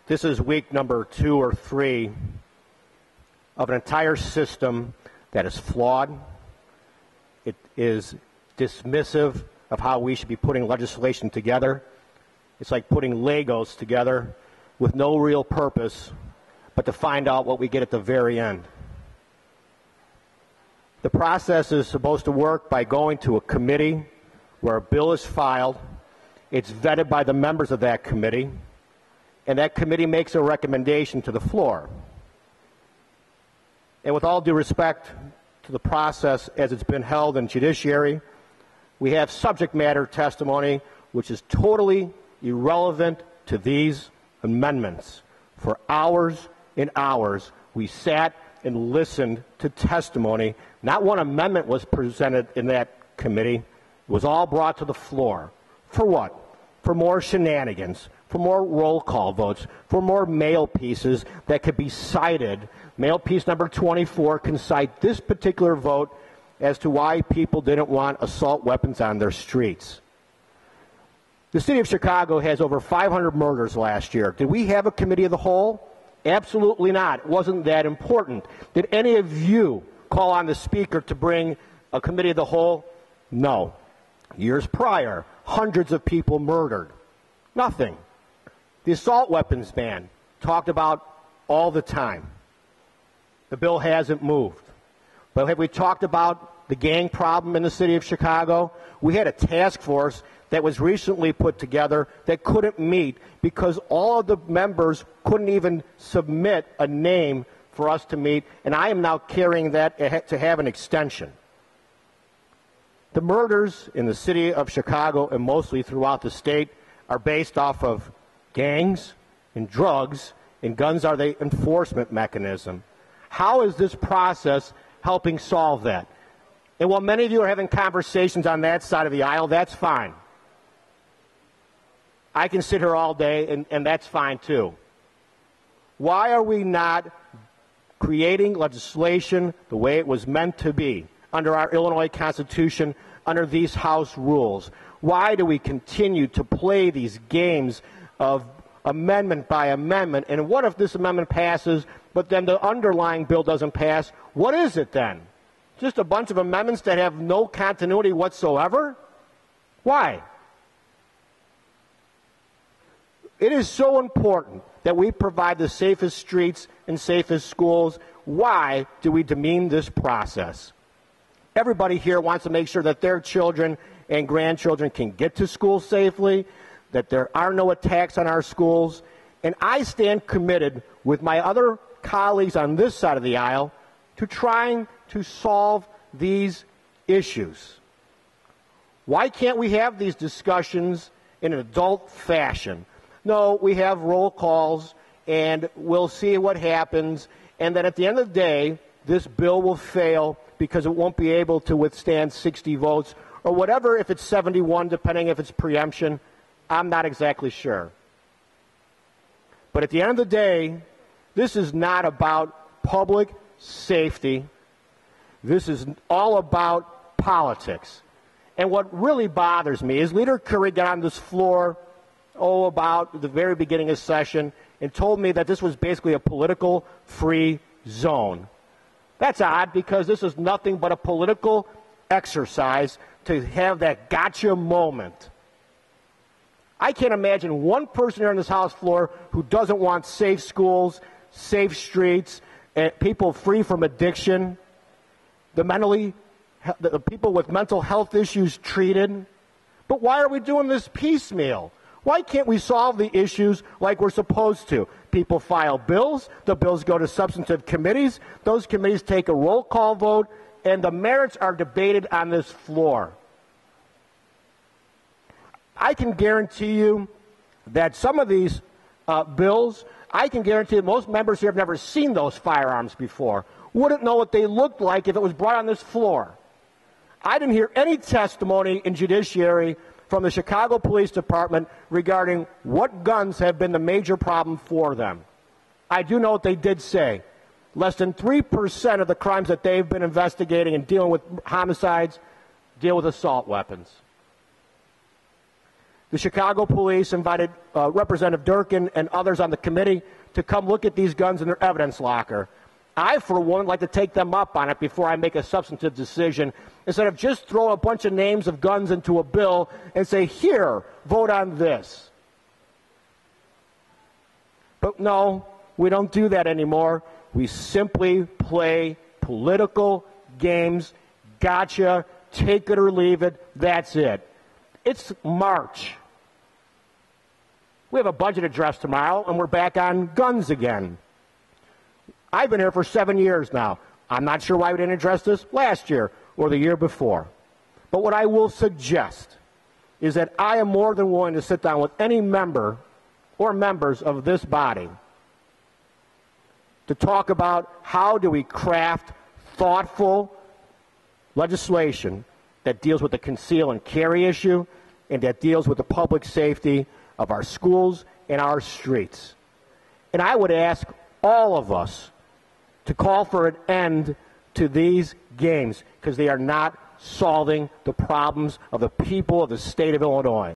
This is week number 2 or 3 of an entire system that is flawed. It is dismissive of how we should be putting legislation together. It's like putting Legos together with no real purpose but to find out what we get at the very end. The process is supposed to work by going to a committee where a bill is filed. It's vetted by the members of that committee, and that committee makes a recommendation to the floor. And with all due respect to the process as it's been held in judiciary, we have subject matter testimony which is totally irrelevant to these amendments. For hours and hours, we sat and listened to testimony. Not one amendment was presented in that committee. It was all brought to the floor. For what? For more shenanigans, for more roll call votes, for more mail pieces that could be cited. Mail piece number 24 can cite this particular vote as to why people didn't want assault weapons on their streets. The city of Chicago has over 500 murders last year. Did we have a committee of the whole? Absolutely not. It wasn't that important. Did any of you call on the speaker to bring a committee of the whole? No. Years prior, hundreds of people murdered. Nothing. The assault weapons ban, talked about all the time. The bill hasn't moved. But have we talked about the gang problem in the city of Chicago? We had a task force that was recently put together that couldn't meet because all of the members couldn't even submit a name for us to meet, and I am now carrying that to have an extension. The murders in the city of Chicago and mostly throughout the state are based off of gangs and drugs, and guns are the enforcement mechanism. How is this process helping solve that? And while many of you are having conversations on that side of the aisle, that's fine. I can sit here all day, and that's fine too. Why are we not creating legislation the way it was meant to be under our Illinois Constitution, under these House rules? Why do we continue to play these games of amendment by amendment? And what if this amendment passes, but then the underlying bill doesn't pass? What is it then? Just a bunch of amendments that have no continuity whatsoever? Why? It is so important that we provide the safest streets and safest schools. Why do we demean this process? Everybody here wants to make sure that their children and grandchildren can get to school safely, that there are no attacks on our schools, and I stand committed with my other colleagues on this side of the aisle to trying to solve these issues. Why can't we have these discussions in an adult fashion? No, we have roll calls, and we'll see what happens, and then at the end of the day, this bill will fail because it won't be able to withstand 60 votes, or whatever, if it's 71, depending if it's preemption. I'm not exactly sure. But at the end of the day, this is not about public safety. This is all about politics. And what really bothers me is Leader Curry got on this floor about the very beginning of session and told me that this was basically a political free zone. That's odd because this is nothing but a political exercise to have that gotcha moment. I can't imagine one person here on this House floor who doesn't want safe schools, safe streets, and people free from addiction, the people with mental health issues treated. But why are we doing this piecemeal? Why can't we solve the issues like we're supposed to? People file bills, the bills go to substantive committees, those committees take a roll call vote, and the merits are debated on this floor. I can guarantee you that some of these bills, I can guarantee that most members here have never seen those firearms before, wouldn't know what they looked like if it was brought on this floor. I didn't hear any testimony in judiciary from the Chicago Police Department regarding what guns have been the major problem for them. I do know what they did say. Less than 3% of the crimes that they've been investigating and dealing with homicides deal with assault weapons. The Chicago police invited Representative Durkin and others on the committee to come look at these guns in their evidence locker. I, for one, would like to take them up on it before I make a substantive decision, instead of just throw a bunch of names of guns into a bill and say, here, vote on this. But no, we don't do that anymore. We simply play political games, gotcha, take it or leave it, that's it. It's March. We have a budget address tomorrow, and we're back on guns again. I've been here for 7 years now. I'm not sure why we didn't address this last year or the year before. But what I will suggest is that I am more than willing to sit down with any member or members of this body to talk about how do we craft thoughtful legislation that deals with the conceal and carry issue and that deals with the public safety of our schools and our streets. And I would ask all of us to call for an end to these games because they are not solving the problems of the people of the state of Illinois.